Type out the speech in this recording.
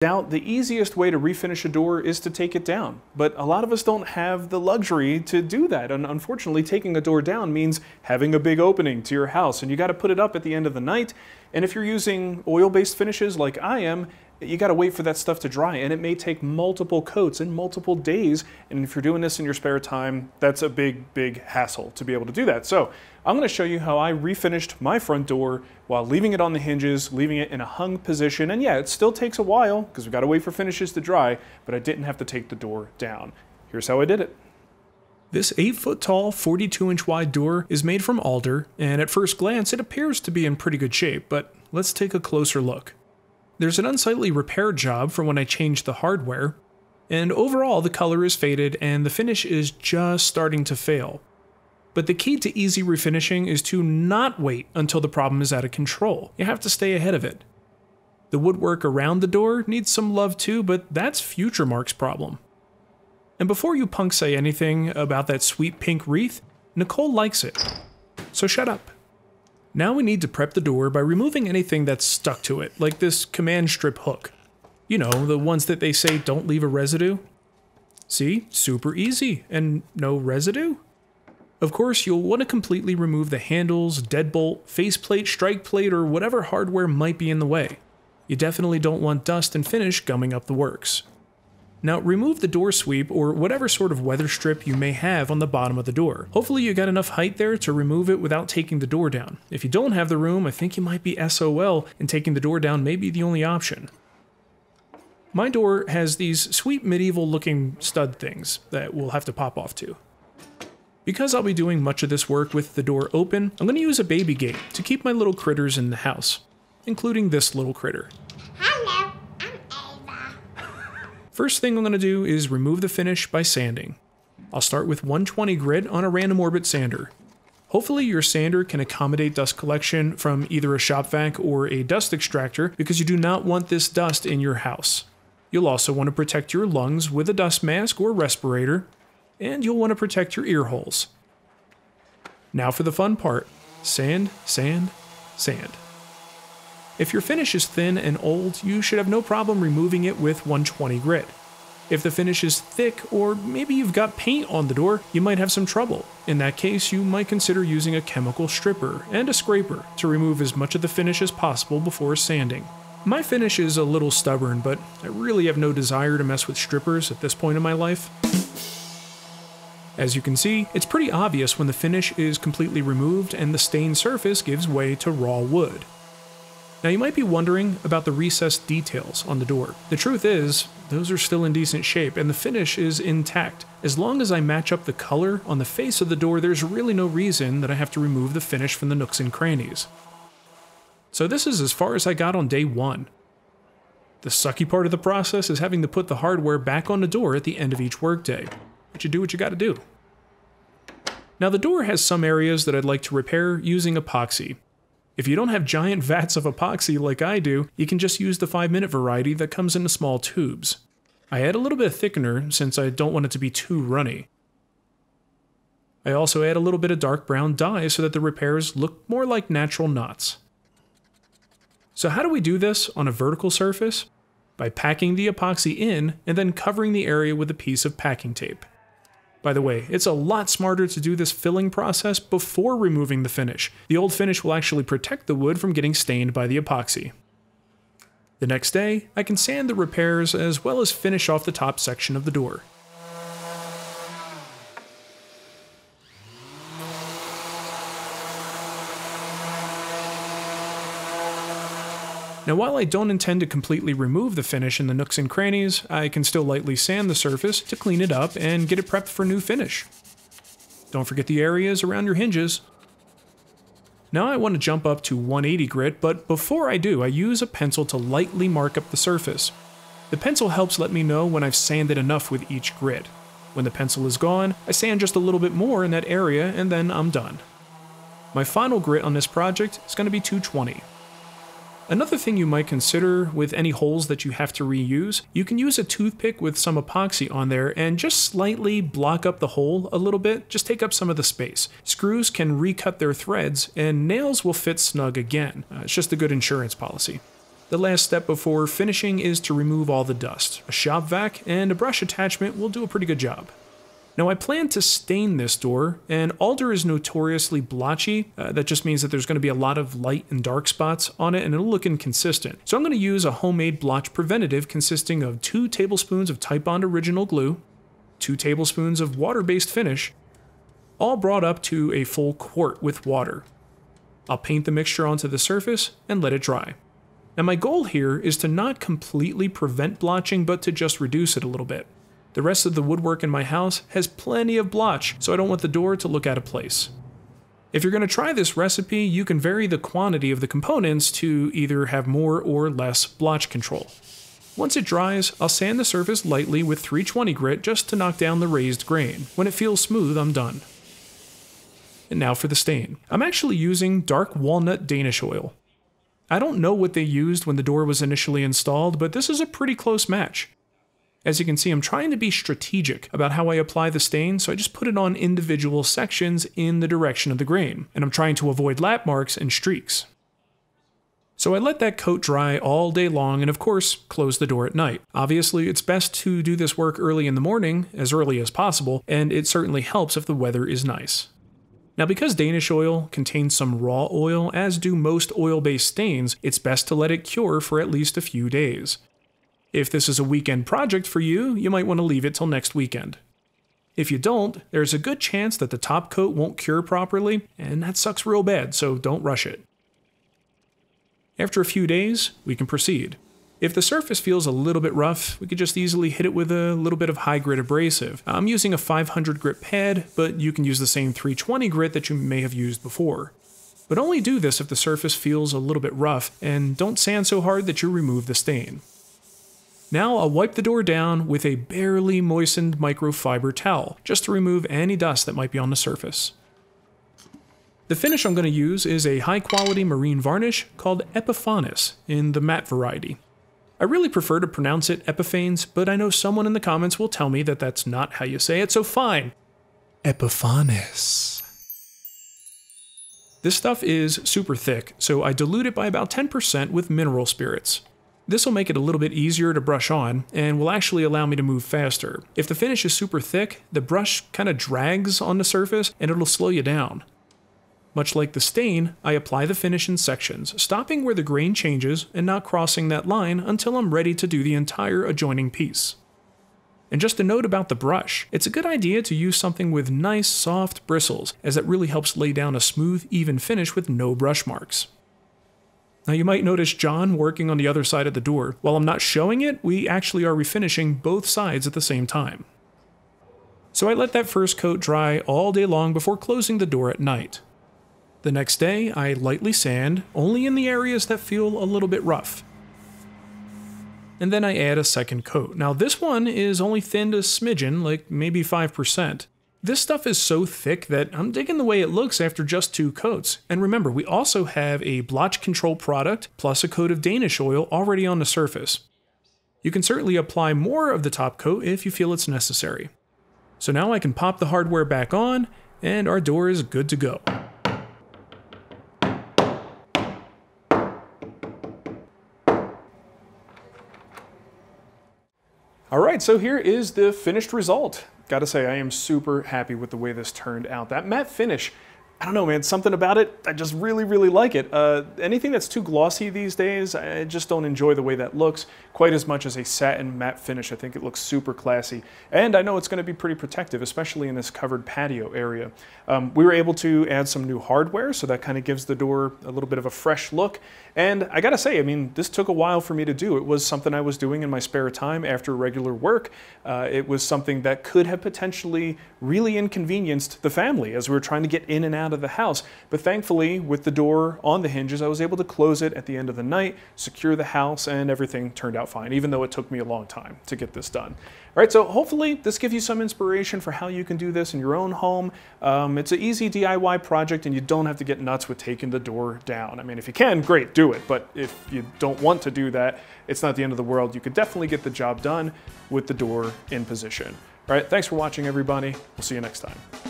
Doubt the easiest way to refinish a door is to take it down, but a lot of us don't have the luxury to do that, and unfortunately taking a door down means having a big opening to your house, and you got to put it up at the end of the night, and if you're using oil-based finishes like I am, you got to wait for that stuff to dry, and it may take multiple coats and multiple days, and if you're doing this in your spare time, that's a big hassle to be able to do that. So I'm going to show you how I refinished my front door while leaving it on the hinges, leaving it in a hung position, and yeah, it still takes a while because we've got to wait for finishes to dry, but I didn't have to take the door down. Here's how I did it. This 8-foot tall, 42-inch wide door is made from alder, and at first glance it appears to be in pretty good shape, but let's take a closer look. There's an unsightly repair job from when I changed the hardware, and overall the color is faded and the finish is just starting to fail. But the key to easy refinishing is to not wait until the problem is out of control. You have to stay ahead of it. The woodwork around the door needs some love too, but that's future Marc's problem. And before you punks say anything about that sweet pink wreath, Nicole likes it. So shut up. Now we need to prep the door by removing anything that's stuck to it, like this command strip hook. You know, the ones that they say don't leave a residue. See? Super easy, and no residue? Of course, you'll want to completely remove the handles, deadbolt, faceplate, strike plate, or whatever hardware might be in the way. You definitely don't want dust and finish gumming up the works. Now remove the door sweep or whatever sort of weather strip you may have on the bottom of the door. Hopefully you got enough height there to remove it without taking the door down. If you don't have the room, I think you might be SOL, and taking the door down may be the only option. My door has these sweet medieval looking stud things that we'll have to pop off to. Because I'll be doing much of this work with the door open, I'm going to use a baby gate to keep my little critters in the house, including this little critter. Hello, I'm Ava. First thing I'm going to do is remove the finish by sanding. I'll start with 120 grit on a random orbit sander. Hopefully your sander can accommodate dust collection from either a shop vac or a dust extractor, because you do not want this dust in your house. You'll also want to protect your lungs with a dust mask or respirator, and you'll want to protect your ear holes. Now for the fun part. Sand, sand, sand. If your finish is thin and old, you should have no problem removing it with 120 grit. If the finish is thick, or maybe you've got paint on the door, you might have some trouble. In that case, you might consider using a chemical stripper and a scraper to remove as much of the finish as possible before sanding. My finish is a little stubborn, but I really have no desire to mess with strippers at this point in my life. As you can see, it's pretty obvious when the finish is completely removed and the stained surface gives way to raw wood. Now you might be wondering about the recessed details on the door. The truth is, those are still in decent shape and the finish is intact. As long as I match up the color on the face of the door, there's really no reason that I have to remove the finish from the nooks and crannies. So this is as far as I got on day one. The sucky part of the process is having to put the hardware back on the door at the end of each workday. But you do what you gotta do. Now the door has some areas that I'd like to repair using epoxy. If you don't have giant vats of epoxy like I do, you can just use the 5-minute variety that comes in small tubes. I add a little bit of thickener since I don't want it to be too runny. I also add a little bit of dark brown dye so that the repairs look more like natural knots. So how do we do this on a vertical surface? By packing the epoxy in and then covering the area with a piece of packing tape. By the way, it's a lot smarter to do this filling process before removing the finish. The old finish will actually protect the wood from getting stained by the epoxy. The next day, I can sand the repairs as well as finish off the top section of the door. Now while I don't intend to completely remove the finish in the nooks and crannies, I can still lightly sand the surface to clean it up and get it prepped for new finish. Don't forget the areas around your hinges. Now I want to jump up to 180 grit, but before I do, I use a pencil to lightly mark up the surface. The pencil helps let me know when I've sanded enough with each grit. When the pencil is gone, I sand just a little bit more in that area and then I'm done. My final grit on this project is going to be 220. Another thing you might consider with any holes that you have to reuse, you can use a toothpick with some epoxy on there and just slightly block up the hole a little bit, just take up some of the space. Screws can recut their threads and nails will fit snug again. It's just a good insurance policy. The last step before finishing is to remove all the dust. A shop vac and a brush attachment will do a pretty good job. Now I plan to stain this door, and alder is notoriously blotchy. That just means that there's going to be a lot of light and dark spots on it and it'll look inconsistent. So I'm going to use a homemade blotch preventative consisting of 2 tablespoons of Type Bond original glue, 2 tablespoons of water-based finish, all brought up to a full quart with water. I'll paint the mixture onto the surface and let it dry. Now my goal here is to not completely prevent blotching, but to just reduce it a little bit. The rest of the woodwork in my house has plenty of blotch, so I don't want the door to look out of place. If you're going to try this recipe, you can vary the quantity of the components to either have more or less blotch control. Once it dries, I'll sand the surface lightly with 320 grit just to knock down the raised grain. When it feels smooth, I'm done. And now for the stain. I'm actually using dark walnut Danish oil. I don't know what they used when the door was initially installed, but this is a pretty close match. As you can see, I'm trying to be strategic about how I apply the stain, so I just put it on individual sections in the direction of the grain, and I'm trying to avoid lap marks and streaks. So I let that coat dry all day long and of course close the door at night. Obviously it's best to do this work early in the morning, as early as possible, and it certainly helps if the weather is nice. Now because Danish oil contains some raw oil, as do most oil-based stains, it's best to let it cure for at least a few days. If this is a weekend project for you, you might want to leave it till next weekend. If you don't, there's a good chance that the top coat won't cure properly, and that sucks real bad, so don't rush it. After a few days, we can proceed. If the surface feels a little bit rough, we could just easily hit it with a little bit of high grit abrasive. I'm using a 500 grit pad, but you can use the same 320 grit that you may have used before. But only do this if the surface feels a little bit rough, and don't sand so hard that you remove the stain. Now I'll wipe the door down with a barely moistened microfiber towel, just to remove any dust that might be on the surface. The finish I'm going to use is a high-quality marine varnish called Epiphanes in the matte variety. I really prefer to pronounce it Epiphanes, but I know someone in the comments will tell me that that's not how you say it, so fine. Epiphanes. This stuff is super thick, so I dilute it by about 10% with mineral spirits. This will make it a little bit easier to brush on, and will actually allow me to move faster. If the finish is super thick, the brush kind of drags on the surface, and it'll slow you down. Much like the stain, I apply the finish in sections, stopping where the grain changes and not crossing that line until I'm ready to do the entire adjoining piece. And just a note about the brush, it's a good idea to use something with nice soft bristles, as it really helps lay down a smooth, even finish with no brush marks. Now you might notice John working on the other side of the door. While I'm not showing it, we actually are refinishing both sides at the same time. So I let that first coat dry all day long before closing the door at night. The next day, I lightly sand, only in the areas that feel a little bit rough. And then I add a second coat. Now this one is only thinned a smidgen, like maybe 5%. This stuff is so thick that I'm digging the way it looks after just 2 coats. And remember, we also have a blotch control product plus a coat of Danish oil already on the surface. You can certainly apply more of the top coat if you feel it's necessary. So now I can pop the hardware back on, and our door is good to go. Alright, so here is the finished result. Gotta say, I am super happy with the way this turned out. That matte finish, I don't know, man, something about it, I just really, really like it. Anything that's too glossy these days, I just don't enjoy the way that looks quite as much as a satin matte finish. I think it looks super classy. And I know it's gonna be pretty protective, especially in this covered patio area. We were able to add some new hardware, so that kind of gives the door a little bit of a fresh look. And I gotta say, I mean, this took a while for me to do. It was something I was doing in my spare time after regular work. It was something that could have potentially really inconvenienced the family as we were trying to get in and out of the house. But thankfully, with the door on the hinges, I was able to close it at the end of the night, secure the house, and everything turned out fine, even though it took me a long time to get this done. All right, so hopefully this gives you some inspiration for how you can do this in your own home. It's an easy DIY project, and you don't have to get nuts with taking the door down. I mean, if you can, great, do it. But if you don't want to do that, it's not the end of the world. You could definitely get the job done with the door in position. All right, thanks for watching, everybody. We'll see you next time.